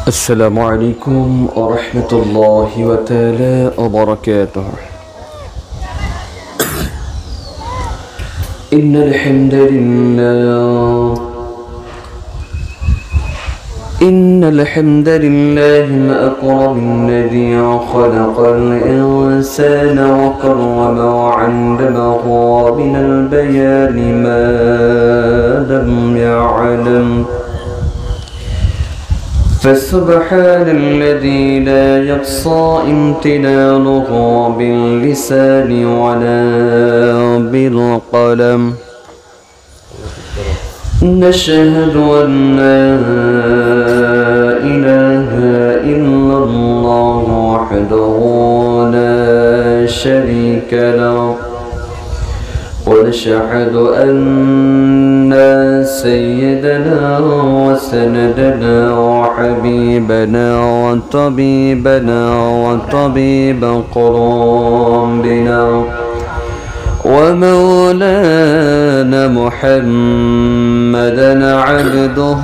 السلام عليكم ورحمة الله تعالى وبركاته. إن الحمد لله ما أكرم الذي خلق الإنسان وكرمه وعلمه من البيان ما لم يعلم، فسبحان الذي لا يقصى امتنانه باللسان ولا بالقلم. نشهد أن لا إله إلا الله وحده لا شريك له، ونشهد أن سيدنا وسندنا وحبيبنا وطبيبنا وطبيب قلوبنا ومولانا محمدا عبده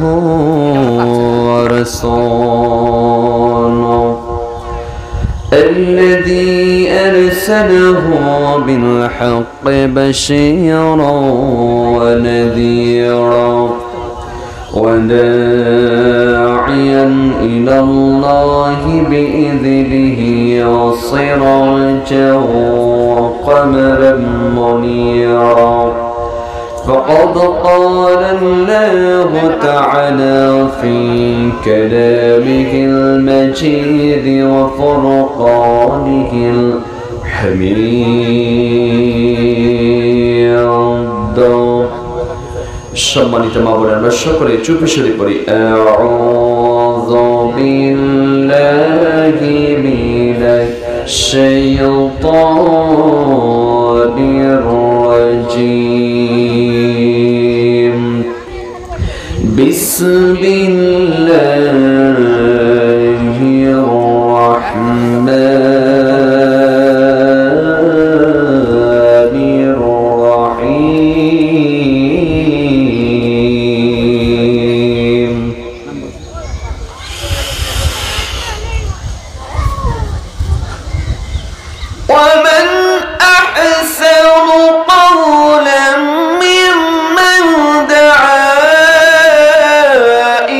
ورسوله الذي أرسله بالحق بشيرا ونذيرا وداعيا إلى الله بإذنه وسراجا وقمرا منيرا. فقد قال الله تعالى في كلامه المجيد وفرقانه الحميد. সম্মানিত মা বোনেরা, আমরা সকলে চুপে সরে পড়ি। আউযু বিল্লাহি মিনাশ শাইতানির রাজীম। বিসমিল্লাহির রাহমানির রাহিম। ومن أحسن قولا ممن دعا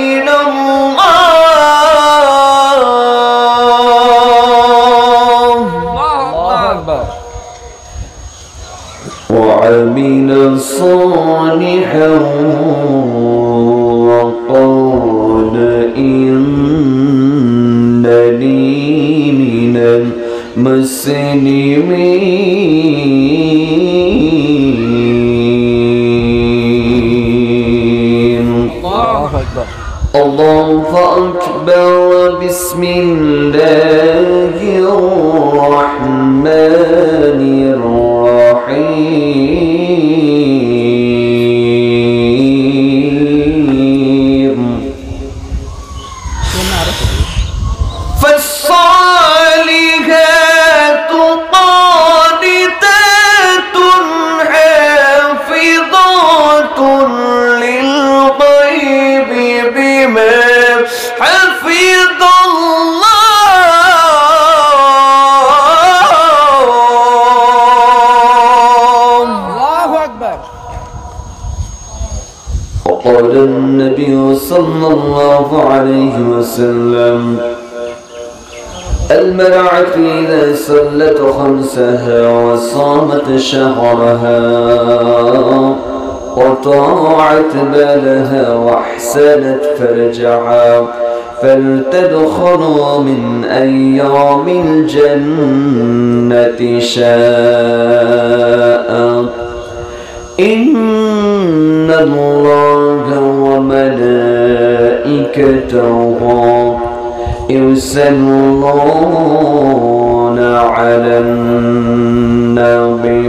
إلى الله وعمل صالحا وقال إنني من المسلمين. الله أكبر. بسم الله الرحمن الرحيم. فالصالحات قانتات حافظات للغيب بما حفظ الله. أكبر. وقال النبي صلى الله عليه وسلم: المرأة إذا صلت خمسها وصامت شهرها وطاعت بالها واحسنت فرجها فلتدخل من أيام الجنة شاءت. إن الله وملائكته يصلون على النبي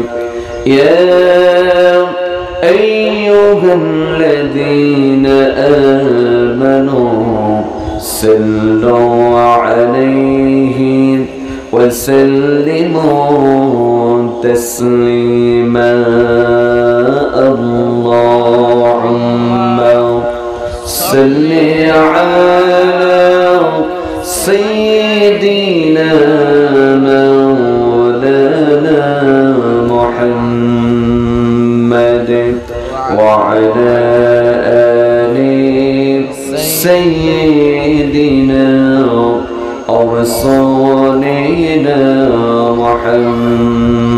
يا أيها الذين آمنوا صلوا عليه وسلموا تسليما. اللهم صل على سيدنا ورسولنا محمد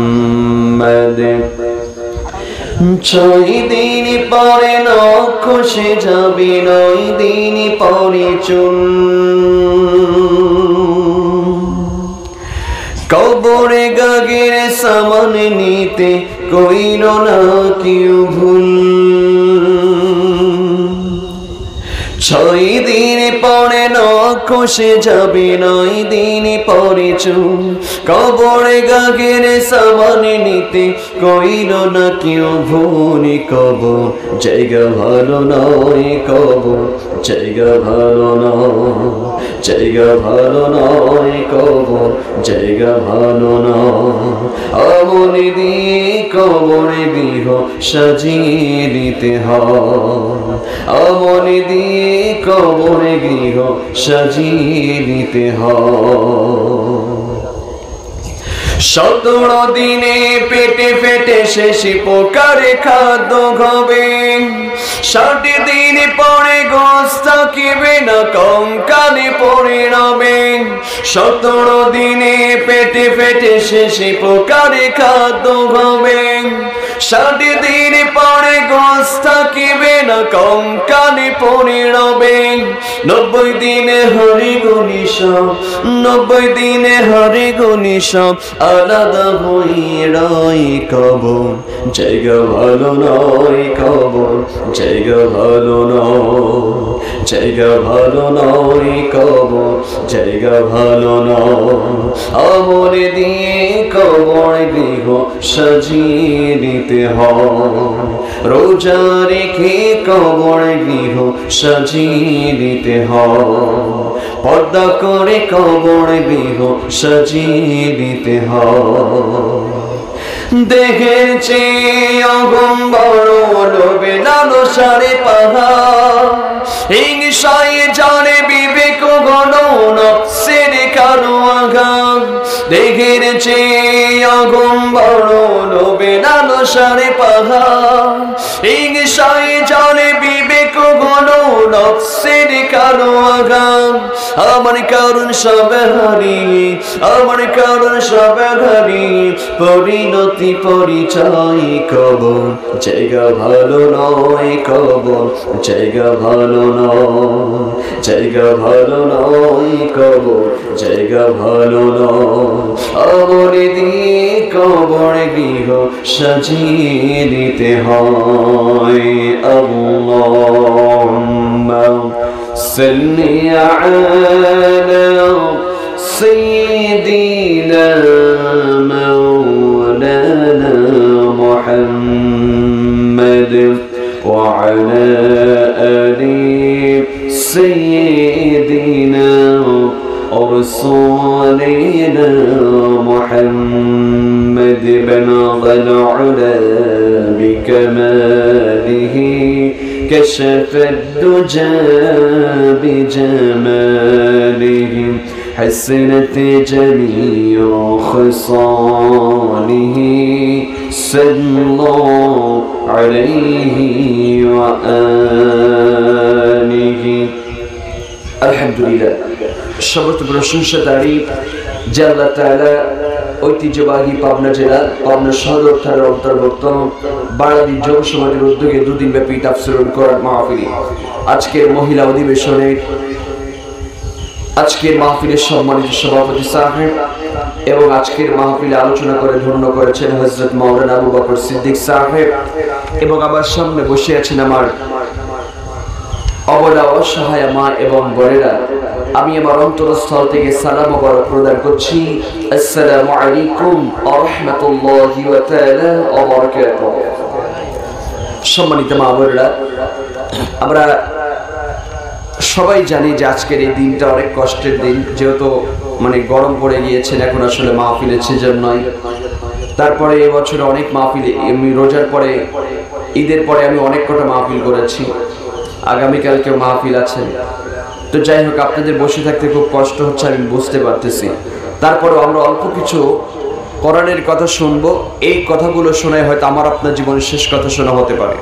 ছয় দিন পরে নখসে যাবে নয় দিন পরে চুল কবরে গাগের সামান নিতে কইল না কেউ ভুল ছয় দিন পরে নখসে যাবে নয় দিন পরে চুল কবরে গাগের সামান নিতে কইল না কেউ ভুল কবর জায়গা ভালো নয় কবর জায়গা ভালো নয় জায়গা ভালো নয় কবর জায়গা ভালো নয় আমল দিয়ে কবরে গৃহ সাজিয়ে দিতে হয় আমল দিয়ে কবরে গৃহ সাজিয়ে দিতে হয় 17 দিনে পেটে পেটে শেষে পোকারে খাদ্য খাবে 60 দিন পরে গোস্ত থাকিবে না কঙ্কালে পড়ে রবে 17 দিনে পেটে পেটে শেষে পোকারে খাদ্য খাবে 60 দিন পরে গোস্ত থাকিবে না কঙ্কালে পড়ে রবে 90 দিনে হরি গুণী সব 90 দিনে হরি গুণী সব আলাদা হয়ে রয় কবর জায়গা ভালো নয় কবর জায়গা ভালো নয় জায়গা ভালো নয় কবর জায়গা ভালো নয় আমল দিয়ে কবর গৃহ সাজিয়ে দিতে হয় রোজা রেখে কবর গৃহ সাজিয়ে দিতে হয় পর্দা করে কবর গৃহ সাজিয়ে দিতে হয় দেখেছে অগম্বর লোভে লালসারে পাহাড় হিংসায় জানে বিবেক গণ নফসের কারো আঘাত দেখেছে অগম্বর লোভে লালসারে পাহাড় হিংসায় জানে বিবেক গণ নফসের কারো আঘাত আমার কারণ সব হারিয়ে আমার কারণ সব হারিয়ে পরিণতি পরিচয় কবর জায়গা ভালো নয় কবর জায়গা ভালো নয় জায়গা ভালো নয় কবর জায়গা ভালো নয় আমল দিয়ে কবর গৃহ সাজিয়ে দিতে হয় আল্লাহুম্মা সাল্লি আলা সাইয়্যিদিনা مولانا محمد وعلى آل سيدنا ورسولنا محمد بلغ العلا بكماله كشف الدجى بجماله حسنت جميع خصاله صلى الله عليه وآله الحمد لله شبت প্রশংসা তারিফ যে আল্লাহ তাআলা ঐতিহ্যবাহী পাবনা জেলা পাবনা সদর থানার অন্তর্গত বারাদি যুব সমাজের উদ্যোগে দুদিন ব্যাপী তাফসীরুল কোরআন মাহফিল আজকের মহিলা অধিবেশনের আজকের মাহফিলের সম্মানিত সভাপতি সাহেব এবং আজকের মাহফিলে আলোচনা করে ধন্য করেছেন হযরত মাওলানা আবু বকর সিদ্দিক সাহেব এবং আমার সামনে বসে আছেন আমার অবলা অসহায় মা এবং বোনেরা আমি আমার অন্তরস্থল থেকে সালাম মোবারক প্রদান করছি আসসালামু আলাইকুম ওয়া রাহমাতুল্লাহি ওয়া তাআলা ওয়া বারাকাতুহু সম্মানিত মা বোনেরা আমরা সবাই জানি যে আজকের এই দিনটা অনেক কষ্টের দিন যেহেতু গরম পড়ে গিয়েছে এখন আসলে মাহফিলের সিজন নয় তারপরে এই বছর অনেক মাহফিলে আমি রোজার পরে ঈদের পরে আমি অনেক কটা মাহফিল করেছি আগামীকালকেও মাহফিল আছে তো যাই হোক আপনাদের বসে থাকতে খুব কষ্ট হচ্ছে আমি বুঝতে পারতেছি তারপরেও আমরা অল্প কিছু কোরআনের কথা শুনবো এই কথাগুলো শোনায় হয়তো আমার আপনার জীবনের শেষ কথা শোনা হতে পারে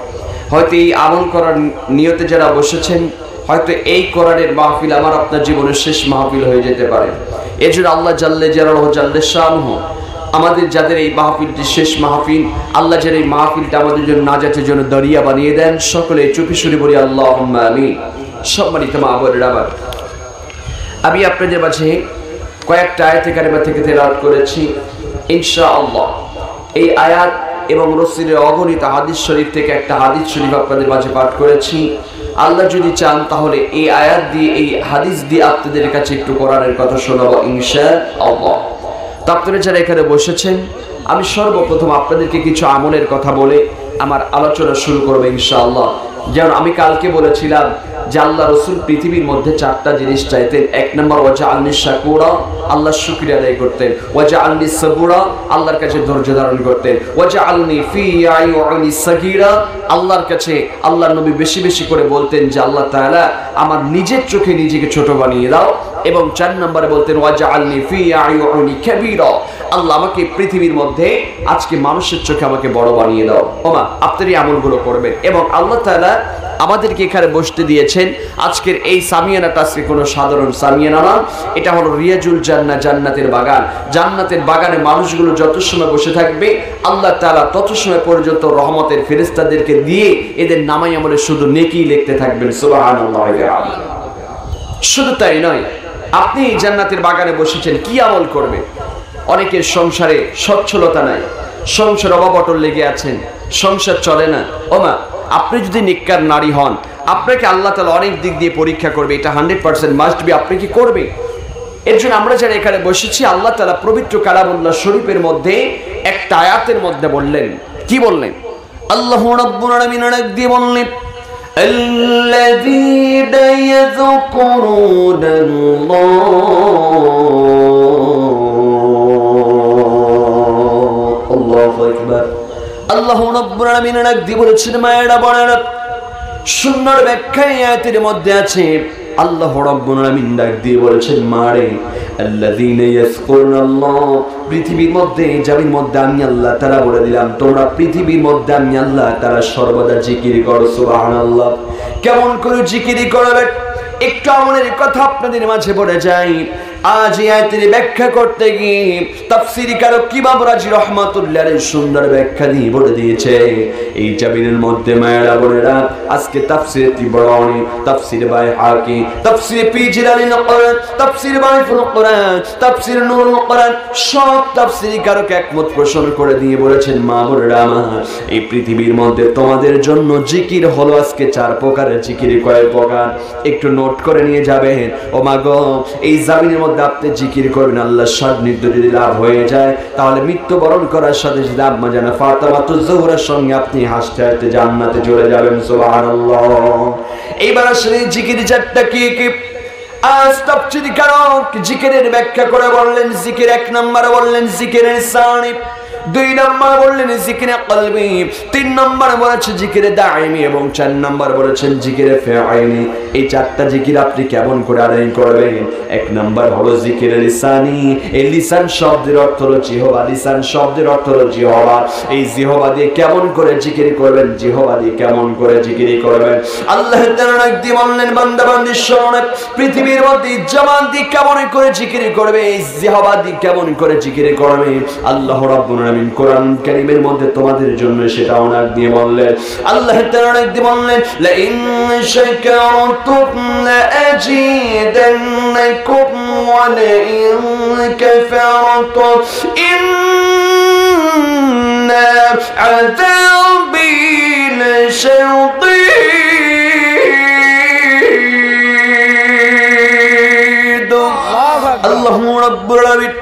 হয়তো এই আমল করার নিয়তে যারা বসেছেন হয়তো এই কোরআনের মাহফিল আমার আপনার জীবনের শেষ মাহফিল হয়ে যেতে পারে। এজন্য আল্লাহ জাল্লে জালালুহু জাল্লে শানুহু আমাদের যাদের এই মাহফিলটি শেষ মাহফিল, আল্লাহ যেন এই মাহফিলটা আমাদের জন্য নাজাতের জন্য দরিয়া বানিয়ে দেন। সকলে চুপি সুরে বলি আল্লাহুম্মা আমিন। সম্মানিত মা বোনেরা, আমি আপনাদের মাঝে কয়েকটা আয়াতে কারিমা থেকে তেলাওয়াত করেছি। ইনশাআল্লাহ এই আয়াত এবং রাসূলের অগণিত হাদিস শরীফ থেকে একটা হাদিস শরীফ আপনাদের মাঝে পাঠ করেছি। আল্লাহ যদি চান তাহলে এই আয়াত দিয়ে, এই হাদিস দিয়ে আপনাদের কাছে একটু কোরআনের কথা শোনাবো ইনশাআল্লাহ। তো আপনারা যারা এখানে বসেছেন, আমি সর্বপ্রথম আপনাদেরকে কিছু আমলের কথা বলে আমার আলোচনা শুরু করবো ইনশাআল্লাহ। যেমন আমি কালকে বলেছিলাম যে আল্লাহ রাসূল পৃথিবীর মধ্যে চারটা জিনিস চাইতেন। এক নম্বর ওয়াজআলনি শাকুরা, আল্লাহর শুকরিয়া আদায় করতেন। ওয়াজআলনি সাবুরা, আল্লাহর কাছে ধৈর্য ধারণ করতেন। ওয়াজআলনি ফি আইউনি সাগীরা, আল্লাহর কাছে আল্লাহর নবী বেশি বেশি করে বলতেন যে আল্লাহ তাআলা আমার নিজের চোখে নিজেকে ছোট বানিয়ে দাও। এবং 4 নম্বরে বলতেন ওয়াজআলনি ফি আইউনি কাবীরা, আল্লাহ আমাকে পৃথিবীর মধ্যে আজকে মানুষের চোখে আমাকে বড় বানিয়ে দাও। ওমা আপনারা এই আমলগুলো করবেন। এবং আল্লাহ তাআলা আমাদেরকে এখানে বসতে দিয়েছেন। আজকের এই সামিয়ানাটা আজকে কোনো সাধারণ সামিয়ানা না, এটা হলো রিয়াজুল জান্নাহ, জান্নাতের বাগান। জান্নাতের বাগানে মানুষগুলো যত সময় বসে থাকবে আল্লাহ তাআলা তত সময় পর্যন্ত রহমতের ফেরেশতাদেরকে দিয়ে এদের নামাই আমলে শুধু নেকি লিখতে থাকবেন। সুবহানাল্লাহ। শুধু তাই নয়, আপনি জান্নাতের বাগানে বসেছেন, কি আমল করবে? অনেকের সংসারে সচ্ছলতা নাই, সংসার অভাবটল লেগে আছেন, সংসার চলে না। ওমা আপনি যদি নেককার নারী হন, আপনাকে আল্লাহ তাআলা অনেক দিক দিয়ে পরীক্ষা করবে, এটা 100% মাস্ট বি, আপনি কি করবে? এর জন্য আমরা যারা এখানে বসেছি, আল্লাহ তাআলা পবিত্র কালামুল্লাহ শরীফের মধ্যে একটা আয়াতের মধ্যে বললেন, কি বললেন? আল্লাহ রাব্বুল আলামিন দিয়ে বললেন আল্লাযীনা ইয়াযকুরুনাল্লাহ। আল্লাহু আকবার। আল্লাহ রাব্বুল আলামিন দিয়ে বলেছেন, মায়েরা বোনেরা, সুন্দর ব্যাখ্যা এই আয়াতের মধ্যে আছে। আল্লাহ রাব্বুল আলামিন দিয়ে বলেছেন, মারে আল্লাযীনা ইয়াযকুরুনাল্লাহ, পৃথিবীর মধ্যে যাবির মধ্যে আমি আল্লাহ তাআলা বলে দিলাম তোমরা পৃথিবীর মধ্যে আমি আল্লাহ তাআলা সর্বদা জিকির করো। সুবহানাল্লাহ। কেমন করে জিকির করবে একটু আমলের কথা আপনাদের মাঝে বলে যাই। আজ এই আয়াতের ব্যাখ্যা করতে গিয়ে তাফসীর কারক কিবাব রাজি রাহমাতুল্লাহ আলাইহি সুন্দর ব্যাখ্যা দিয়ে বলে দিয়েছে। এই জাবিনের মধ্যে মায়েরা বোনেরা, আজকে তাফসীর তিবরানি, তাফসীর বাইহাকি, তাফসীর পিজিলালিল কোরআন, তাফসীর বাইফুল কোরআন, তাফসীর নূরুল কোরআন, সব তাফসীর কারক একমত পোষণ করে দিয়ে বলেছেন, মা বোনেরা আমার, এই পৃথিবীর মধ্যে তোমাদের জন্য জিকির হলো আজকে 4 প্রকারের। জিকির কয় প্রকার একটু নোট করে নিয়ে যাবেন। ও মা গো, এই জামিনের মধ্যে আপনি জিকির করবেন, আল্লাহর সান্নিধ্য যদি লাভ হয়ে যায় তাহলে মৃত্যুবরণ করার সাথে সাথে আম্মা জানা ফাতেমাতুজ জোহরার সঙ্গে আপনি হাসতে হাসতে জান্নাতে চলে যাবেন। সুবহানাল্লাহ। এইবার আসলে জিকির 4টা কি কি? আজ তাফসীর কারক জিকিরের ব্যাখ্যা করে বললেন, জিকির 1 নম্বরে বললেন জিকিরের সানি, 2 নম্বর বললেন জিকিরে কলবি, 3 নম্বর বলেছে জিকিরে দাইমি এবং 4 নম্বর বলেছেন জিকিরে ফাইলি। এই 4টা জিকির আপনি কেমন করে আদায় করবেন? 1 নম্বর হলো জিকিরে লিসানি। এই লিসান শব্দের অর্থ হলো জিহবা, লিসান শব্দের অর্থ হলো জিহবা। এই জিহবা দিয়ে কেমন করে জিকির করবেন? জিহবা দিয়ে কেমন করে জিকির করবেন? আল্লাহ তাআলা দিয়ে বললেন, বান্দা বান্দি শোনো, পৃথিবীর মধ্যে জবান দিয়ে কেমন করে জিকির করবে, এই জিহবা দিয়ে কেমন করে জিকির করবে, আল্লাহ রাব্বুল আলামিন কোরআন কারীমের মধ্যে তোমাদের জন্য সেটা অনার দিয়ে বললেন। আল্লাহ তাআলা দিয়ে বললেন, লা ইন শাকারতুম লা আযীদান্নাকুম ওয়া লা ইন কাফারতুম ইন্না আযাবি লাশাদীদ। আল্লাহু রাব্বুল আলামিন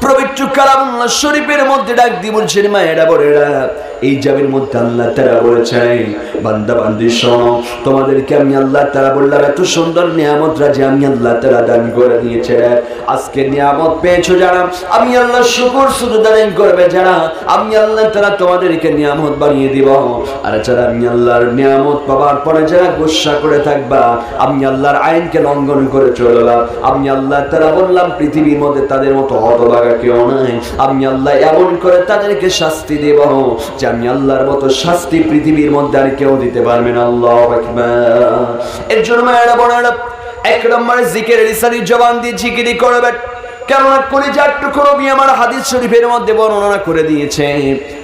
পবিত্র কালামুল্লাহ শরীফের মধ্যে ডাক দিয়ে বলছেন, মায়েরা বোনেরা, এই জাবির মধ্যে আল্লাহ তাআলা বলেছেন, বান্দা বান্দি শোনো, তোমাদেরকে আমি আল্লাহ তাআলা বললাম এত সুন্দর নিয়ামত রাজি আমি আল্লাহ তাআলা দান করে দিয়েছে। আজকে নিয়ামত পেয়েছো যারা, আমি আল্লাহ শুকর শুধু দান করবে যারা, আমি আল্লাহ তাআলা তোমাদেরকে নিয়ামত বানিয়ে দিব। আর যারা আমি আল্লাহর নিয়ামত পাওয়ার পরে যারা গুসা করে থাকবা, আমি আল্লাহর আইনকে লঙ্ঘন করে চলবা, আমি আল্লাহ তাআলা বললাম পৃথিবীর মধ্যে তাদের মতো হতভাগা কেউ নাই। আমি আল্লাহ এমন করে তাদেরকে শাস্তি দেব যে আমি আল্লাহর মতো শাস্তি পৃথিবীর মধ্যে আর কেউ দিতে পারবে না। আল্লাহু আকবার। এর জন্য মায়েরা বোনেরা, এক নম্বরে জিকির লিসানি জবান দিয়ে জিকিরি করবেন। কেননা কলিজার টুকরো নবী আমার হাদিস শরীফের মধ্যে বর্ণনা করে দিয়েছে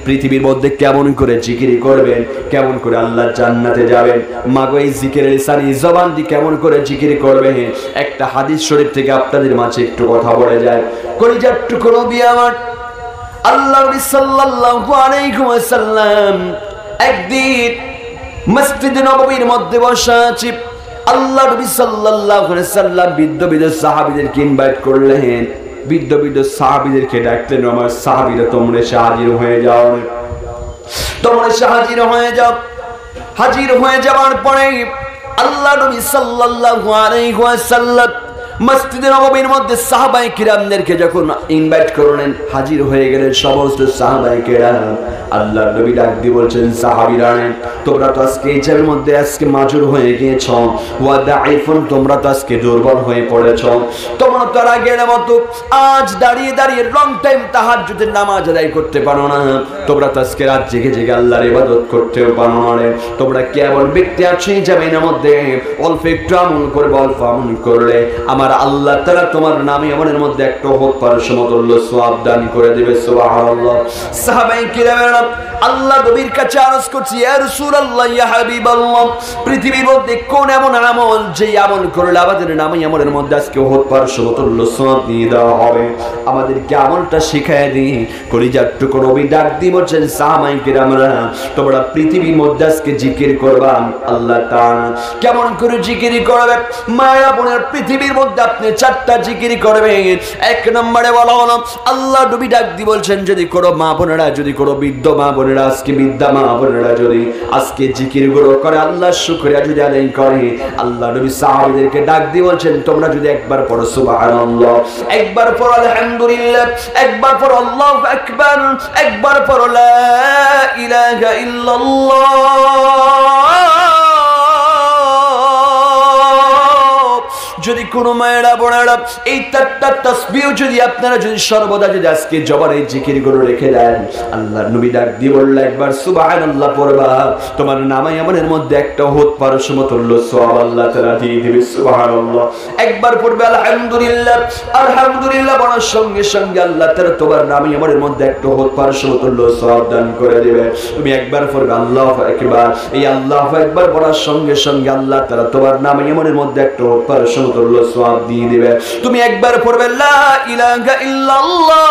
পৃথিবীর মধ্যে কেমন করে জিকিরি করবেন, কেমন করে আল্লাহর জান্নাতে যাবেন। মাগো এই জিকিরের লিসানি জবান দিয়ে কেমন করে জিকিরি করবেন, একটা হাদিস শরীফ থেকে আপনাদের মাঝে একটু কথা বলে যায়। কলিজার টুকরো নবী আমার আল্লাহ সাল্লাল্লাহু আলাইহি ওয়াসাল্লাম একদিন মসজিদে নববীর মধ্যে বসা আছে। আল্লাহ নবী সাল্লাল্লাহু আলাইহি ওয়াসাল্লাম বৃদ্ধ সাহাবীদেরকে ইনভাইট করলেন। বৃদ্ধ সাহাবীদেরকে ডাকলেন, আমার সাহাবীরা তোমরা এসে হাজির হয়ে যাও, তোমরা এসে হাজির হয়ে যাও। হাজির হয়ে যাওয়ার পরে আল্লাহ নবী সাল্লাল্লাহু আলাইহি ওয়াসাল্লাম মসজিদে নববীর মধ্যে সাহাবায়ে কিরামদেরকে যখন ইনভাইট করলেন, হাজির হয়ে গেলেন সমস্ত সাহাবায়ে কিরাম। আল্লাহর নবী ডাক দিয়ে বলছেন, সাহাবীরা তোমরা তো আজকে এই জায়গার মধ্যে আজকে মাজুর হয়ে গিয়েছো, ওয়া দাঈফুন, তোমরা তো আজকে দুর্বল হয়ে পড়েছো। তোমরা তো আগের মতো আজ দাঁড়িয়ে দাঁড়িয়ে লং টাইম তাহাজ্জুদের নামাজ আদায় করতে পারো না। তোমরা তো আজকে রাত জেগে জেগে আল্লাহর ইবাদত করতেও পারো না। তোমরা কেবল ব্যক্তি আছো এই জামিনের মধ্যে অল্প একটু আমল করবে, অল্প আমল করলে আমার আল্লাহ তাআলা তোমার নামে আমলের মধ্যে একটা হোক পার সমতুল্য সওয়াব দান করে দিবে। সুবহানাল্লাহ। সাহাবায়ে কিরামেরা আল্লাহ নবীর কাছে আরজ করছে, ইয়া রাসূলুল্লাহ, ইয়া হাবিবাল্লাহ, পৃথিবীর মধ্যে কোন এমন আমল যে আমল করলে আমাদের নামে আমলের মধ্যে আজকে হোক পার সমতুল্য সওয়াব দিয়ে দেওয়া হবে, আমাদেরকে আমলটা শিখায় দিই। কলিজার টুকরো নবী ডাক দিয়ে বলছেন, সাহাবায়ে কিরামরা তোমরা পৃথিবীর মধ্যে আজকে জিকির করবা আল্লাহ তাআলা। কেমন করে জিকির করবে? মায়া বোনের পৃথিবীর মধ্যে আপনি চারটা জিকির করবেন। এক নম্বরে বলা হলো, আল্লাহ নবী ডাক দিয়ে বলছেন, যদি কোনো মা বোনেরা, যদি কোনো বৃদ্ধ মা বোনেরা, আজকে বৃদ্ধা মা বোনেরা যদি আজকে জিকির গুলো করে, আল্লাহর শুকরিয়া যদি আদায় করে, আল্লাহ নবী সাহাবীদেরকে ডাক দিয়ে বলছেন, তোমরা যদি একবার পড়ো সুবহানাল্লাহ, একবার পড়ো আলহামদুলিল্লাহ, একবার পড়ো আল্লাহু আকবার, একবার পড়ো লা ইলাহা ইল্লাল্লাহ। যদি কোনো মায়েরা বোনেরা এই চারটা তাসবিহ যদি আপনারা যদি সর্বদা যদি আজকে জবানে জিকির করে রেখে দেন, আল্লাহর নবী ডাক দিয়ে বলল, একবার সুবহানাল্লাহ পড়বা, তোমার নামে আমলের মধ্যে একটা হোত পার সমতুল্য সওয়াব আল্লাহ তাআলা দিয়ে দিবে। সুবহানাল্লাহ। একবার পড়বে আলহামদুলিল্লাহ, আলহামদুলিল্লাহ বলার সঙ্গে সঙ্গে আল্লাহ তাআলা তোমার নামে আমলের মধ্যে একটা হোত পার সমতুল্য সওয়াব দান করে দিবে। তুমি একবার পড়বে আল্লাহু আকবার, এই আল্লাহু আকবার বলার সঙ্গে সঙ্গে আল্লাহ তাআলা তোমার নামে আমলের মধ্যে একটা হোত পার সমতুল্য সওয়াব দিয়ে দিবে। তুমি একবার পড়বে লা ইলাহা ইল্লাল্লাহ,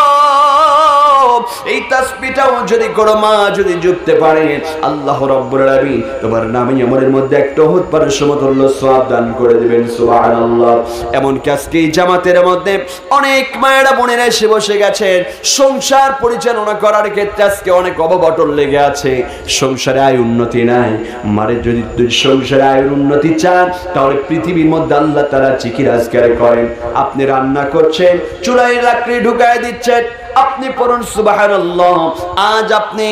এই তাসবিহটাও যদি কোনো মা যদি জপতে পারে, আল্লাহ রাব্বুল আলামিন তোমার নামে আমলের মধ্যে একটা হোত পার সমতুল্য সওয়াব দান করে দিবেন। সুবহানাল্লাহ। এমন কি আজকে এই জামাতের মধ্যে অনেক মায়েরা বোনেরা এসে বসে গেছেন, সংসার পরিচালনা করার ক্ষেত্রে আজকে অনেক অববটন লেগে আছে, সংসারে আয় উন্নতি নাই। মারে যদি সংসারে আয়ের উন্নতি চান, তাহলে পৃথিবীর মধ্যে আল্লাহ তাআলা জিকির আজকার করেন। আপনি রান্না করছেন, চুলায় লাকড়ি ঢুকায় দিচ্ছেন, আপনি পড়ুন সুবহানাল্লাহ। আজ আপনি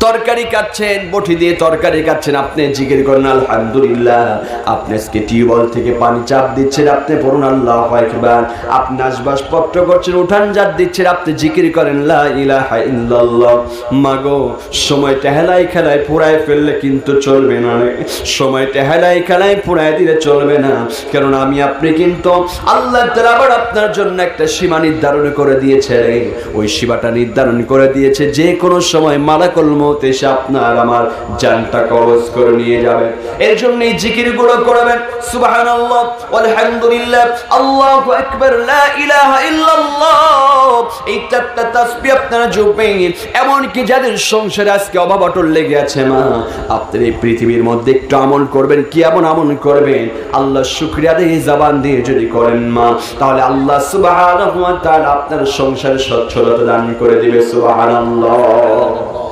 তরকারি কাটছেন, বটি দিয়ে তরকারি কাটছেন, আপনি জিকির করেন আলহামদুলিল্লাহ। আপনি আজকে টিউবওয়েল থেকে পানি চাপ দিচ্ছেন, আপনি পড়ুন আল্লাহু আকবার। আপনি আসবাবপত্র করছেন, উঠান ঝাড় দিচ্ছেন, আপনি জিকির করেন লা ইলাহা ইল্লাল্লাহ। মাগো সময়টা হেলাই খেলায় পুরায় ফেললে কিন্তু চলবে না, সময়টা হেলাই খেলায় পুরায় দিলে চলবে না। কারণ আমি আপনি কিন্তু আল্লাহ তাআলা আবার আপনার জন্য একটা সীমা নির্ধারণ করে দিয়েছে, ওই সীমাটা নির্ধারণ করে দিয়েছে যে কোনো সময় মালাকুল মউত এসে আপনার আমার জানটা কবজ করে নিয়ে যাবে। এর জন্য এই জিকিরগুলো করবেন, সুবহানাল্লাহ, আলহামদুলিল্লাহ, আল্লাহু আকবার, লা ইলাহা ইল্লাল্লাহ। এই চারটা তাসবিহ আপনারা জপবেন। এমন কি যাদের সংসারে আজকে অভাব অটল লেগে আছে, মা আপনি এই পৃথিবীর মধ্যে একটু আমল করবেন। কি এমন আমল করবেন? আল্লাহর শুকরিয়া দিয়ে জবান দিয়ে যদি করেন মা, তাহলে আল্লাহ সুবহানাহু ওয়া তাআলা আপনার সংসারে সচ্ছলতা দান করে দিবে। সুবহানাল্লাহ।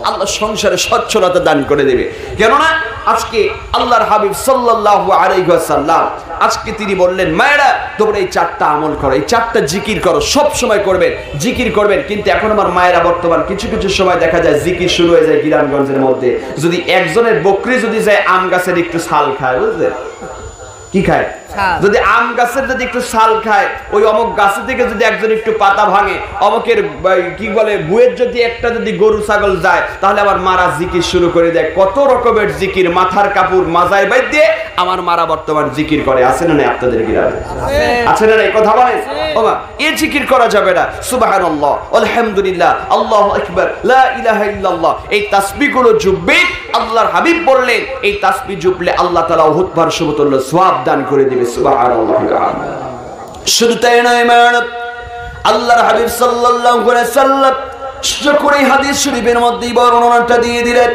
আল্লাহ সংসারে সচ্ছলতা দান করে দেবে। কেননা আজকে আল্লাহর হাবিব সাল্লাল্লাহু আলাইহি ওয়াসাল্লাম আজকে তিনি বললেন, মায়েরা তোমরা এই চারটা আমল করো, এই চারটা জিকির করো, সব সময় করবেন, জিকির করবেন। কিন্তু এখন আমার মায়েরা বর্তমান কিছু কিছু সময় দেখা যায় জিকির শুরু হয়ে যায় গ্রামগঞ্জের মধ্যে, যদি একজনের বকরি যদি যায় আম গাছের একটু ছাল খায়, বুঝলেন কি খায়? যদি আম গাছের যদি একটু ছাল খায়, ওই অমুক গাছে থেকে যদি একজন একটু পাতা ভাঙে, অমুকের কি বলে গুয়ের যদি একটা যদি গরু ছাগল যায়, তাহলে আমার মারা জিকির শুরু করে দেয়। কত রকমের জিকির, মাথার কাপড় মাজায় বাইর দিয়ে আমার মারা বর্তমান জিকির করে। আছে না নাই আপনাদের গ্রামে? আছে না নাই? কথা বলেন। ওমা এই জিকির করা যাবে না। সুবহানাল্লাহ, আলহামদুলিল্লাহ, আল্লাহু আকবার, লা ইলাহা ইল্লাল্লাহ, এই তাসবিহগুলো জুববে। আল্লাহর হাবিব বললেন এই তাসবিহ জুবলে আল্লাহ তাআলা উহুদ পাহাড় সমতুল্য সওয়াব দান করে দিবে। সুবহানাল্লাহ। শুধু তাই নয়, আল্লাহর হাবিব সাল্লাল্লাহু আলাইহি সাল্লাম যখন হাদিস শরীফের মধ্যে বর্ণনাটা দিয়ে দিলেন,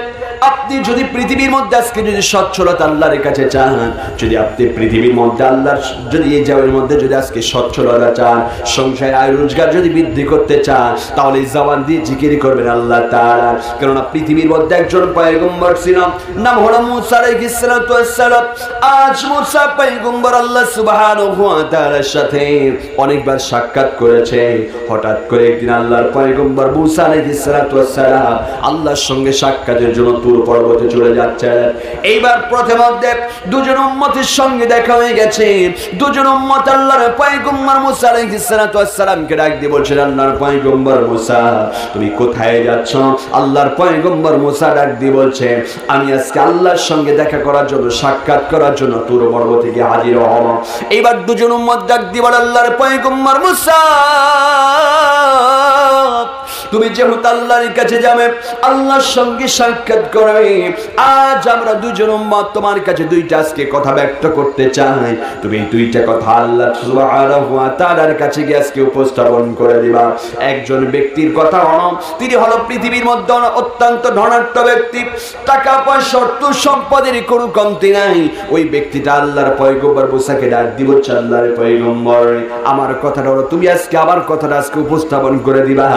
আপনি যদি পৃথিবীর মধ্যে আজকে যদি সচ্ছলতা আল্লাহর কাছে চান, যদি আপনি পৃথিবীর মধ্যে আল্লাহর যদি এই জবানের মধ্যে যদি আজকে সচ্ছলতা চান, সংসারে আয় রোজগার যদি বৃদ্ধি করতে চান, তাহলে জবান দিয়ে জিকির করবেন আল্লাহ তাআলা। কেননা পৃথিবীর মধ্যে একজন পয়গম্বর ছিলেন, নাম হলো মুসা আলাইহিস সালাতু ওয়াস সালাম। আজ মুসা পয়গম্বর আল্লাহ সুবহানাহু ওয়া তাআলার সাথে অনেকবার সাক্ষাৎ করেছে। হঠাৎ করে একদিন আল্লাহর পয়গম্বর মুসা আলাইহিস সালাতু ওয়াস সালাম আল্লাহর সঙ্গে সাক্ষাতের জন্য পর্বতে চলে যাচ্ছে। এইবার প্রথম অধ্যায় দুজন উম্মতের সঙ্গে দেখা হয়ে গেছে। দুজন উম্মত আল্লাহর পয়গম্বর মুসা আলাইহিস সালাতু ওয়াস সালামকে ডাক দিয়ে বলছেন, আল্লাহর পয়গম্বর মুসা তুমি কোথায় যাচ্ছ? আল্লাহর পয়গম্বর মুসা ডাক দিয়ে বলছে, আমি আজকে আল্লাহর সঙ্গে দেখা করার জন্য, সাক্ষাৎ করার জন্য তুর পর্বতে গিয়ে হাজির হব। এইবার দুজন উম্মত ডাক দিয়ে বলে, আল্লাহর পয়গম্বর মুসা তুমি যেহেতু আল্লাহর কাছে যাবে, আল্লাহর সঙ্গে সাক্ষাৎ করবে, আজ আমরা দুজন উম্মত তোমার কাছে দুইটা আজকে কথা ব্যক্ত করতে চাই। তুমি দুইটা কথা আল্লাহ সুবহানাহু ওয়া তাআলার কাছে গিয়ে আজকে উপস্থাপন করে দিবা। একজন ব্যক্তির কথা হলো, তিনি হলো পৃথিবীর মধ্যে অত্যন্ত ধনাঢ্য ব্যক্তি, টাকা পয়সা অর্থ সম্পদের কোনো কমতি নাই। ওই ব্যক্তিটা আল্লাহর পয়গম্বর মুসাকে ডাক দিব, আল্লাহর পয়গম্বর আমার কথাটা হলো তুমি আজকে আমার কথাটা আজকে উপস্থাপন করে দিবা।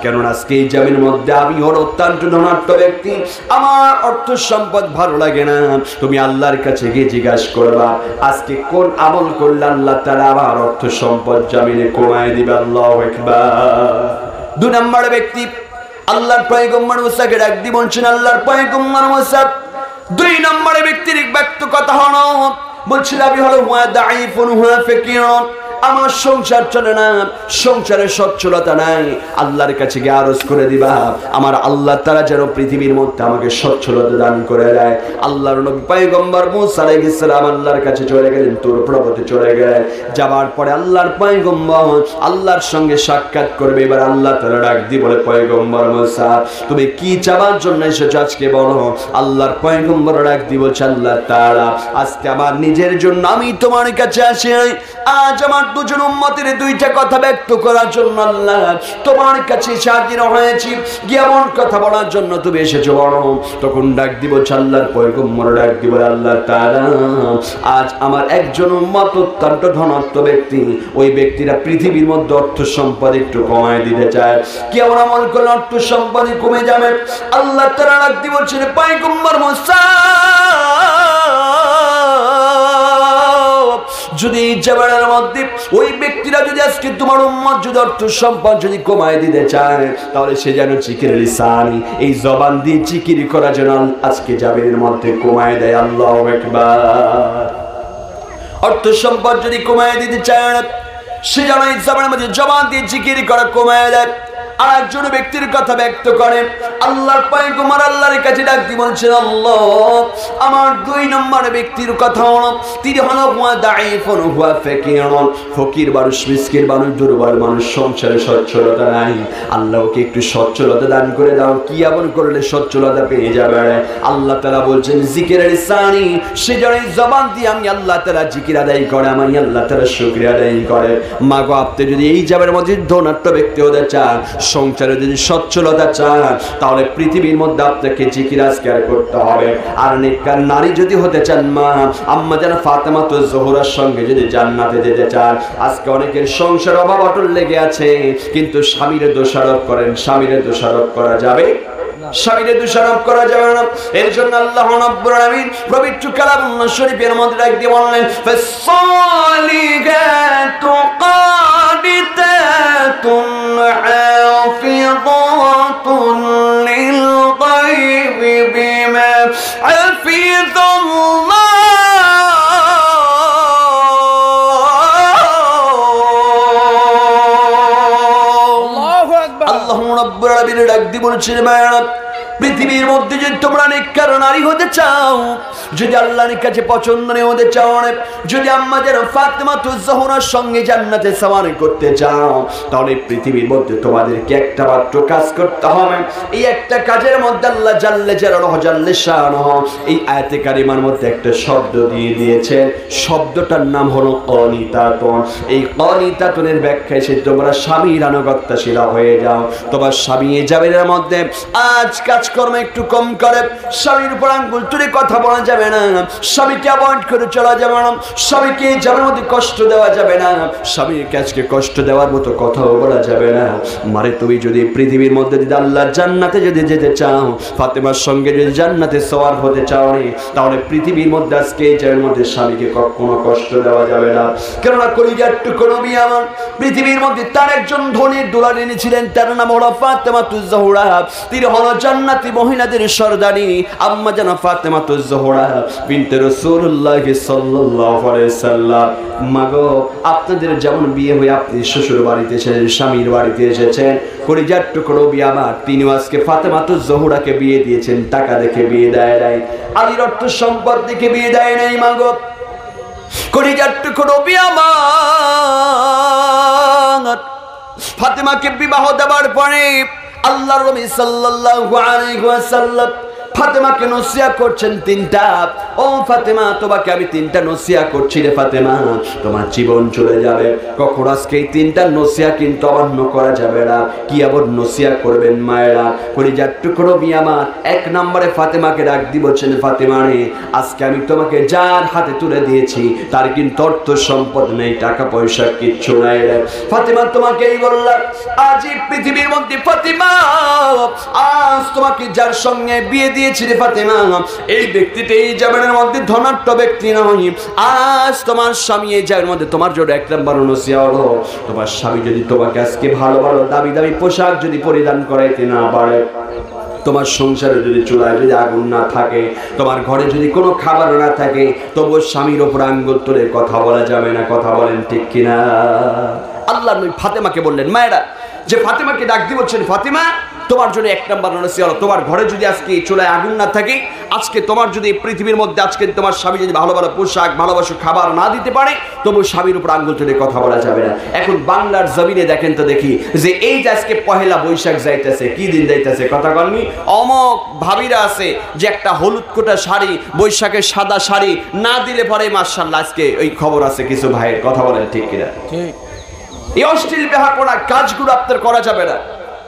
কেন আজকে এই জমির মধ্যে আমি হলো অত্যন্ত ধনাঢ্য ব্যক্তি, আমার অর্থ সম্পদ ভালো লাগে না। তুমি আল্লাহর কাছে গিয়ে জিজ্ঞাসা করবা আজকে কোন আমল করলে আল্লাহ তাআলা আমার অর্থ সম্পদ জমিনে কমায় দিবে। আল্লাহু আকবার। দুই নম্বর ব্যক্তি আল্লাহর পয়গম্বর মুসাকে ডাক দিয়ে বলছেন, আল্লাহর পয়গম্বর মুসা দুই নম্বর ব্যক্তির ব্যক্ত কথা হলো, বলছিল আমি হলো হুয়া দাঈফুন হুয়া ফাকিরুন, আমার সংসার চলে না, সংসারে সচ্ছলতা নাই। আল্লাহর কাছে গিয়ে আরজ করে দিবা আমার আল্লাহ তাআলা যেন পৃথিবীর মধ্যে আমাকে সচ্ছলতা দান করে দেয়। আল্লাহর নবী পয়গম্বর মুসা আলাইহিস সালাম আল্লাহর কাছে চলে গেলেন, তুর পর্বতে চলে গেলেন। যাবার পরে আল্লাহর পয়গম্বর আল্লাহর সঙ্গে সাক্ষাৎ করবে। এবার আল্লাহ তাআলা ডাক দিয়ে বলে, পয়গম্বর মুসা তুমি কি চাবার জন্য এসেছো আজকে বলো। আল্লাহর পয়গম্বর ডাক দিয়ে বলছে, আল্লাহ তাআলা আজকে আমার নিজের জন্য আমি তোমার কাছে আসি, আজ আমার দুজন উম্মতের দুইটা কথা ব্যক্ত করার জন্য আল্লাহ তোমার কাছে হাজির হয়েছি। কেমন কথা বলার জন্য তুমি এসেছো বলো। তখন ডাক দিব, আল্লাহর পয়গম্বর ডাক দিব, আল্লাহ তাআলা আজ আমার একজন উম্মত অত্যন্ত ধনাঢ্য ব্যক্তি, ওই ব্যক্তিরা পৃথিবীর মধ্যে অর্থ সম্পদ একটু কমায় দিতে চায়। কেমন আমল করলে অর্থ সম্পদ কমে যাবে? আল্লাহ তাআলা ডাক দিয়ে বলছেন, পয়গম্বর মুসা যদি এই জবানের মধ্যে ওই ব্যক্তিরা যদি আজকে তোমার উম্মত যদি অর্থ সম্পদ যদি কমায় দিতে চায়, তাহলে সে যেন জিকিরের লিসানি এই জবান দিয়ে জিকির করা যেন আজকে জবানের মধ্যে কমায় দেয়। আল্লাহু আকবার। অর্থ সম্পদ যদি কমায় দিতে চায়, সে যেন এই জবানের মধ্যে জবান দিয়ে জিকির করা কমায় দেয়। আর একজন ব্যক্তির কথা ব্যক্ত করেন, আল্লাহর পয়গম্বর আল্লাহর কাছে ডাক দিয়ে বলছেন, আল্লাহ আমার দুই নম্বর ব্যক্তির কথা হলো, তিনি হলো হুয়া দাঈফুন হুয়া ফাকিরুন, ফকির মানুষ, মিসকিন মানুষ, দুর্বল মানুষ, সংসারে সচ্ছলতা নাই। আল্লাহকে একটু সচ্ছলতা দান করে দাও। কি এমন করলে সচ্ছলতা পেয়ে যাবে? আল্লাহ তাআলা বলছেন, জিকিরের লিসানি সে যেন জবান দিয়ে আমি আল্লাহ তাআলা জিকির আদায় করে, আমি আল্লাহ তাআলা শুকরিয়া আদায় করে। মাগো আপনি যদি এই জবানের মধ্যে ধনাঢ্য ব্যক্তি হতে চান, সংসারে যদি সচ্ছলতা চান, তাহলে পৃথিবীর মধ্যে আপনাকে জিকির আজকার করতে হবে। আর নেককার নারী যদি হতে চান, মা আম্মা জান ফাতেমা তো জোহরার সঙ্গে যদি জান্নাতে যেতে চান, আজকে অনেকের সংসার অভাব অটল লেগে আছে, কিন্তু স্বামীরে দোষারোপ করেন। স্বামীরে দোষারোপ করা যাবে? স্বামীরে দোষারোপ করা যাবে না। এর জন্য আল্লাহ রাব্বুল আলামিন পবিত্র কালামুল্লাহ শরীফের মধ্যে ডাক দিয়ে বললেন, ফাসসালিগাতু কানিতাতুন হাফিযাতুন লিল গায়বি বিমা হাফিযাল্লাহ রাব্বুল আলামিন ডাক দিয়ে বলছেন মায়েরা পৃথিবীর মধ্যে যদি তোমরা নেককার নারী হতে চাও, যদি আল্লাহর কাছে পছন্দ হতে চাও, যদি আম্মাদের ফাতেমাতুজ জোহরার সঙ্গে জান্নাতে সওয়ার করতে চাও, তাহলে পৃথিবীর মধ্যে তোমাদেরকে একটা মাত্র কাজ করতে হবে। এই একটা কাজের মধ্যে আল্লাহ জাল্লে জালালুহু জাল্লে শানুহু এই আয়াতে কারিমার মধ্যে একটা শব্দ দিয়ে দিয়েছেন। শব্দটার নাম হলো কনিতাতুন। এই কনিতাতুনের ব্যাখ্যা এসে তোমরা স্বামীর আনুগত্যশীল হয়ে যাও। তোমার স্বামী এই জামিনের মধ্যে আজ কাজকর্ম একটু কম করে, স্বামীর উপর আঙ্গুল তুলে কথা বলা যাবে না, স্বামীকে অ্যাভয়েড করে চলা যাবে না, স্বামীকে জামিনের মধ্যে কষ্ট দেওয়া যাবে না, স্বামীর কাজকে কষ্ট দেওয়ার মতো কথাও বলা যাবে না। মারে তুমি যদি পৃথিবীর মধ্যে যদি আল্লাহর জান্নাতে যদি যেতে চাও, ফাতেমার সঙ্গে যদি জান্নাতে সওয়ার হতে চাও, তাহলে পৃথিবীর মধ্যে আজকে এই জায়গার মধ্যে স্বামীকে কখনো কষ্ট দেওয়া যাবে না। কেননা কলিজার টুকরো নবী আমার পৃথিবীর মধ্যে তার একজন ধনীর দুলার এনেছিলেন, তার নাম হলো ফাতেমাতুজ জোহরা। তিনি হলো জান্নাতি মহিলাদের সর্দারি আম্মা জানা ফাতেমাতুজ জোহরা বিনতে রাসূলুল্লাহ সাল্লাল্লাহু আলাইহি সাল্লাম। মাগো আপনাদের যেমন বিয়ে হয়ে আপনি শ্বশুর বাড়িতে এসেছেন, স্বামীর বাড়িতে এসেছেন, কলিজার টুকরো নবী আমার তিনি আজকে ফাতেমাতুজ জোহরাকে বিয়ে দিয়েছেন। টাকা দেখে বিয়ে দেয় নাই, আলীর অর্থ সম্পদ দেখে বিয়ে দেয় নাই। মাগো কলিজার টুকরো নবী আমার ফাতেমাকে বিবাহ দেওয়ার পরে আল্লাহর নবী সাল্লাল্লাহু আলাইহি ওয়াসাল্লাম ফাতেমাকে নসিহত করছেন তিনটা। ও ফাতেমা, তোমাকে আমি তিনটা নসিহত করছি রে ফাতেমা, তোমার জীবন চলে যাবে, কখন আজকে এই তিনটা নসিহত কিন্তু অমান্য করা যাবে না। কি আবার নসিহত করবেন মায়েরা? কলিজার টুকরো বিয়ে আমার এক নম্বরে ফাতেমাকে ডাক দি বলছেন, ফাতেমা রে আজকে আমি তোমাকে যার হাতে তুলে দিয়েছি তার কিন্তু অর্থ সম্পদ নেই, টাকা পয়সা কিচ্ছু নাই রে ফাতেমা। তোমাকে এই বললাম আজ এই পৃথিবীর মধ্যে ফাতেমা, আজ তোমাকে যার সঙ্গে বিয়ে দিয়েছি রে ফাতেমা, এই ব্যক্তিটা এই জামানের মধ্যে ধনাঢ্য ব্যক্তি নয়। আজ তোমার স্বামী এই জায়গার মধ্যে তোমার জন্য এক নম্বর নসিহত হলো, তোমার স্বামী যদি তোমাকে আজকে ভালো ভালো দামি দামি পোশাক যদি পরিধান করাইতে না পারে, তোমার সংসারে যদি চুলায় যদি আগুন না থাকে, তোমার ঘরে যদি কোনো খাবার না থাকে, তবুও স্বামীর ওপর আঙ্গুল তুলে কথা বলা যাবে না। কথা বলেন ঠিক কিনা? আল্লাহ নবী ফাতেমাকে বললেন মায়েরা, যে ফাতেমাকে ডাক দিয়ে বলছেন, ফাতেমা তোমার জন্য এক নম্বর নসিহত হলো, তোমার ঘরে যদি আজকে চুলায় আগুন না থাকে, আজকে তোমার যদি পৃথিবীর মধ্যে আজকে তোমার স্বামী যদি ভালো ভালো পোশাক ভালোবাসো খাবার না দিতে পারে, তবু স্বামীর উপর আঙ্গুল তুলে কথা বলা যাবে না। এখন বাংলার জমিনে দেখেন তো দেখি যে এই যে আজকে পহেলা বৈশাখ যাইতেছে, কি দিন যাইতেছে কথা কননি, অমক ভাবিরা আছে যে একটা হলুদ কোটা শাড়ি, বৈশাখের সাদা শাড়ি না দিলে পরে মাশাআল্লাহ আজকে ওই খবর আছে কিছু ভাইয়ের। কথা বলেন ঠিক কিনা? ঠিক। এই অশ্লীল বেহাপনা কাজগুলো আপনার করা যাবে না।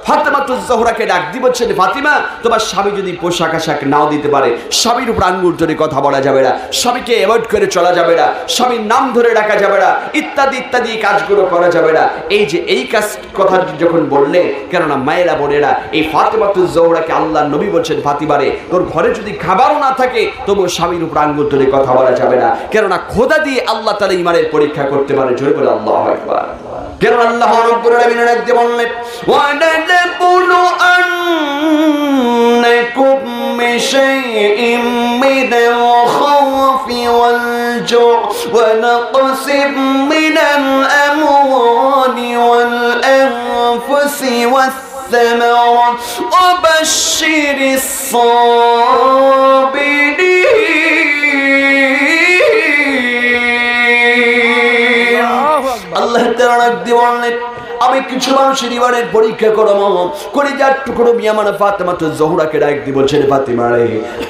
ফাতেমাতুজ জোহরাকে ডাক দিয়ে বলছেন, ফাতিমা তোমার স্বামী যদি পোশাক আশাক নাও দিতে পারে, স্বামীর উপর আঙ্গুল ধরে কথা বলা যাবে না, স্বামীকে অ্যাভয়েড করে চলা যাবে না, স্বামীর নাম ধরে ডাকা যাবে না, ইত্যাদি ইত্যাদি কাজগুলো করা যাবে না। এই যে এই কাজ কথা যখন বললে, কেননা মায়েরা বোনেরা এই ফাতেমাতুজ জোহরাকে আল্লাহর নবী বলছেন, ফাতিমারে তোর ঘরে যদি খাবারও না থাকে তবু স্বামীর উপর আঙ্গুল ধরে কথা বলা যাবে না, কেননা খোদা দিয়ে আল্লাহ তাআলা ঈমানের পরীক্ষা করতে পারে। জোরে বলে আল্লাহু আকবার। কেন আল্লাহ রাব্বুল আলামিন রাখতে বললেন, ওয়ানাবলু আন্নাকুম বিশাইইম মিনাল খাওফি ওয়াল জু'i ওয়া নাকসিম মিনাল আমওয়ালি ওয়াল আনফুসি ওয়াস সামারাত ওয়া বাশশিরিস সাবিরিন। আল্লাহ তাআলা বললেন, আমি কিছু মানুষের ঈমানের পরীক্ষা করব। কলিজার টুকরো মিয়ামান ফাতেমাতুজ জোহরাকে ডাক দিয়ে বলছেন, ফাতিমা রে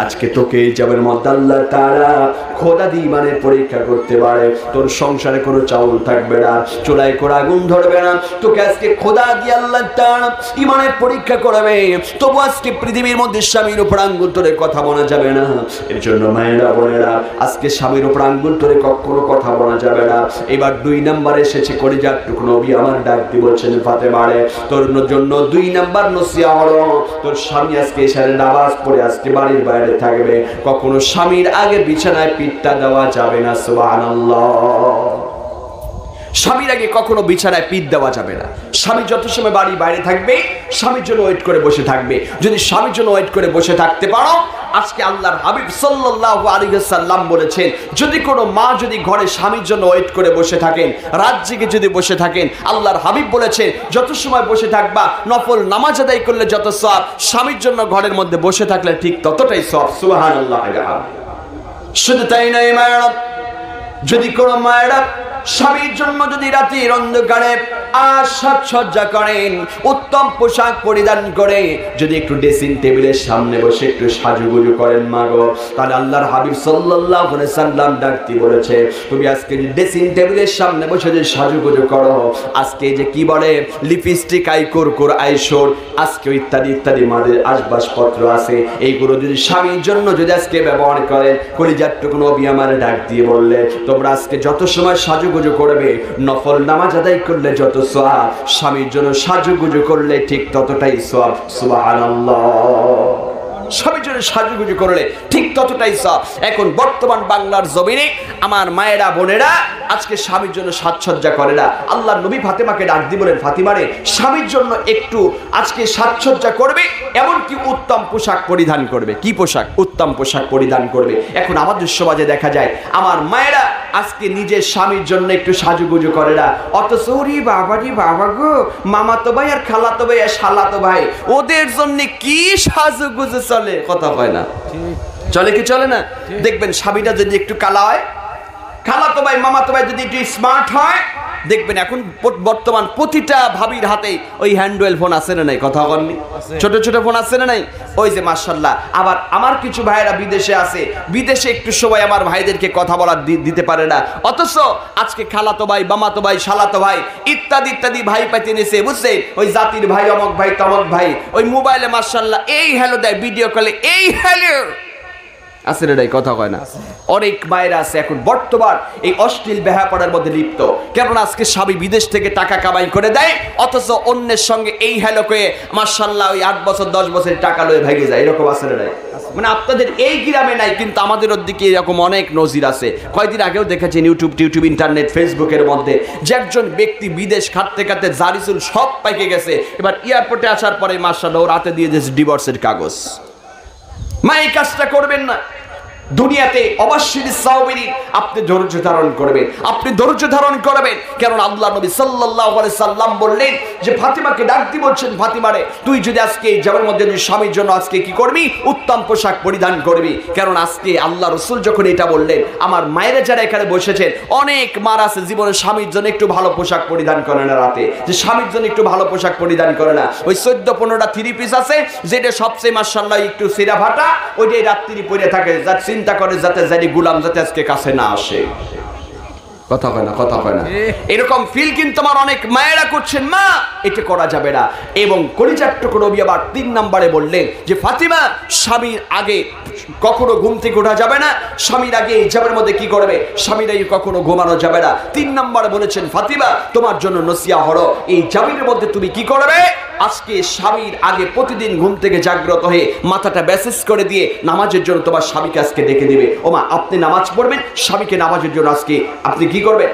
আজকে তোকে এই জাবের মধ্যে আল্লাহ তাআলা খোদা দিয়ে ঈমানের পরীক্ষা করতে পারে। তোর সংসারে কোনো চাউল থাকবে না, চুলায় কোনো আগুন ধরবে না, তোকে আজকে খোদা দিয়ে আল্লাহ তাআলা ঈমানের পরীক্ষা করবে। তবু আজকে পৃথিবীর মধ্যে স্বামীর উপর আঙ্গুল ধরে কথা বলা যাবে না। এর জন্য মায়েরা বোনেরা আজকে স্বামীর উপর আঙ্গুল ধরে কখনো কথা বলা যাবে না। এবার 2 নম্বরে এসেছে কলিজার টুকরো নবী আমার ডাক বলছেন, ফাতেমা রে তোর জন্য 2 নাম্বার নসিহত হলো, তোর স্বামী আজকে এশারে নামাজ পড়ে আজকে বাড়ির বাইরে থাকবে, কখনো স্বামীর আগে বিছানায় পিঠটা দেওয়া যাবে না। সুবহানাল্লাহ। স্বামীর আগে কখনো বিছানায় পিঠ দেওয়া যাবে না। স্বামী যত সময় বাড়ির বাইরে থাকবে স্বামীর জন্য ওয়েট করে বসে থাকবে। যদি স্বামীর জন্য ওয়েট করে বসে থাকতে পারো, আজকে আল্লাহর হাবিব সাল্লাল্লাহু আলাইহি ওয়াসাল্লাম বলেছেন, যদি কোনো মা যদি ঘরে স্বামীর জন্য ওয়েট করে বসে থাকেন, রাত জেগে যদি বসে থাকেন, আল্লাহর হাবিব বলেছেন যত সময় বসে থাকবা নফল নামাজ আদায় করলে যত সওয়াব, স্বামীর জন্য ঘরের মধ্যে বসে থাকলে ঠিক ততটাই সওয়াব। সুবহানাল্লাহ। শুধু তাই নয় মায়েরা, যদি কোনো মায়েরা স্বামীর জন্য যদি রাতের অন্ধকারে সাজসজ্জা করেন, উত্তম পোশাক পরিধান করে যদি একটু ড্রেসিং টেবিলের সামনে বসে একটু সাজুগুজু করেন মা গো, তাহলে আল্লাহর হাবিব সাল্লাল্লাহু আলাইহি সাল্লাম ডাকতে বলেছে, তুমি আজকে যে ড্রেসিং টেবিলের সামনে বসে যে সাজুগুজু করো, আজকে যে কি বলে লিপস্টিক, আইকোর, আইশোর, আজকে ইত্যাদি ইত্যাদি মাদের আসবাবপত্র আছে, এইগুলো যদি স্বামীর জন্য যদি আজকে ব্যবহার করেন, কলিজারটুকু নবী আমার ডাক দিয়ে বললে, তোমরা আজকে যত সময় সাজুগুজু করবে, নফল নামাজ আদায় করলে যত সওয়াব, স্বামীর জন্য সাজুগুজু করলে ঠিক ততটাই সওয়াব। সুবহানাল্লাহ। স্বামীর জন্য সাজুগুজু করলে ঠিক ততটাই সওয়াব। এখন বর্তমান বাংলার জমিনে আমার মায়েরা বোনেরা আজকে স্বামীর জন্য সাজসজ্জা করে না। আল্লাহর নবী ফাতেমাকে ডাক দিয়ে বলেন, ফাতিমারে স্বামীর জন্য একটু আজকে সাজসজ্জা করবে, এমনকি উত্তম পোশাক পরিধান করবে। কি পোশাক? উত্তম পোশাক পরিধান করবে। এখন আমাদের সমাজে দেখা যায় আমার মায়েরা আজকে নিজের স্বামীর জন্য একটু সাজুগুজু করে না, অথচ ওরে বাবারি বাবা গো, মামাতো ভাই আর খালাতো ভাই আর শালাতো ভাই, ওদের জন্য কি সাজুগুজু চলে, কথা হয় না? চলে কি চলে না? দেখবেন স্বামীটা যদি একটু কালা হয়, খালাতো ভাই মামাতো ভাই যদি একটু স্মার্ট হয়, দেখবেন এখন বর্তমান প্রতিটা ভাবির হাতে ওই হ্যান্ডওয়েল ফোন আছে না নাই? কথা বলেননি? ছোট ছোট ফোন আছে না নাই? ওই যে মাশাআল্লাহ। আবার আমার কিছু ভাইয়েরা বিদেশে আছে, বিদেশে একটু সময় আমার ভাইদেরকে কথা বলার দিতে পারে না, অথচ আজকে খালাতো ভাই, মামাতো ভাই, শালাতো ভাই ইত্যাদি ইত্যাদি ভাই পাইতে নিছে, বুঝছেন? ওই জাতির ভাই, অমক ভাই, তমক ভাই, ওই মোবাইলে মাশাআল্লাহ এই হ্যালো দেয়, ভিডিও কলে এই হ্যালো আছে রে, কথা কয় না? অনেক মায়েরা আছে এখন বর্তমান এই অশ্লীল বেহাপড়ার মধ্যে লিপ্ত। কেননা আজকে স্বামী বিদেশ থেকে টাকা কামাই করে দেয়, অথচ অন্যের সঙ্গে এই হ্যালো কয়ে মাশাআল্লাহ ওই 8 বছর 10 বছরের টাকা লয়ে ভেগে যায়। এরকম আছে রে? মানে আপনাদের এই গ্রামে নাই, কিন্তু আমাদের ওদিকে এরকম অনেক নজির আছে। কয়েকদিন আগেও দেখেছেন ইউটিউব, ইন্টারনেট, ফেসবুকের মধ্যে যে একজন ব্যক্তি বিদেশ খাটতে খাটতে জারিসুল সব পাইকে গেছে, এবার এয়ারপোর্টে আসার পরে মাশাআল্লাহ ওর হাতে দিয়ে দিয়েছে ডিভোর্সের কাগজ। মা এই কাজটা করবেন না। দুনিয়াতে অবশ্যই সাওবিরিন, আপনি ধৈর্য ধারণ করবেন, আপনি ধৈর্য ধারণ করবেন। কারণ আল্লাহ নবী সাল্লাল্লাহু আলাইহি সাল্লাম বললেন যে ফাতিমাকে ডাক দিয়ে বলছেন, ফাতিমারে তুই যদি আজকে এই জামার মধ্যে স্বামীর জন্য আজকে কি করবি? উত্তম পোশাক পরিধান করবি। কারণ আজকে আল্লাহ রাসূল যখন এটা বললেন, আমার মায়েরা যারা এখানে বসেছেন, অনেক মার আছে জীবনে স্বামীর জন্য একটু ভালো পোশাক পরিধান করে না, রাতে যে স্বামীর জন্য একটু ভালো পোশাক পরিধান করে না। ওই 14-15টা থ্রি পিস আছে যেটা সবচেয়ে মাশাআল্লাহ একটু সিরা ফাটা, ওইটাই রাত্রি পরে থাকে, যা চিন্তা করে যাতে জানি গোলাম যাতে আজকে কাছে না আসে। কথা কয় না? কথা কয় না? এরকম ফিল কিন্তু আমার অনেক মায়েরা করছেন, মা এটা করা যাবে না। এবং কলিজাটুকু নবী আবার 3 নম্বরে বললেন যে ফাতিমা স্বামীর আগে কখনো ঘুম থেকে ওঠা যাবে না, স্বামীর আগে এই জামের মধ্যে কি করবে? স্বামীর আগে কখনো ঘুমানো যাবে না। 3 নম্বরে বলেছেন ফাতিমা তোমার জন্য নসিহত হলো এই জামের মধ্যে তুমি কি করবে? আজকে স্বামীর আগে প্রতিদিন ঘুম থেকে জাগ্রত হয়ে মাথাটা ব্যাসেস করে দিয়ে নামাজের জন্য তোমার স্বামীকে আজকে ডেকে দিবে। ও মা, আপনি নামাজ পড়বেন, স্বামীকে নামাজের জন্য আজকে আপনি কি করবেন?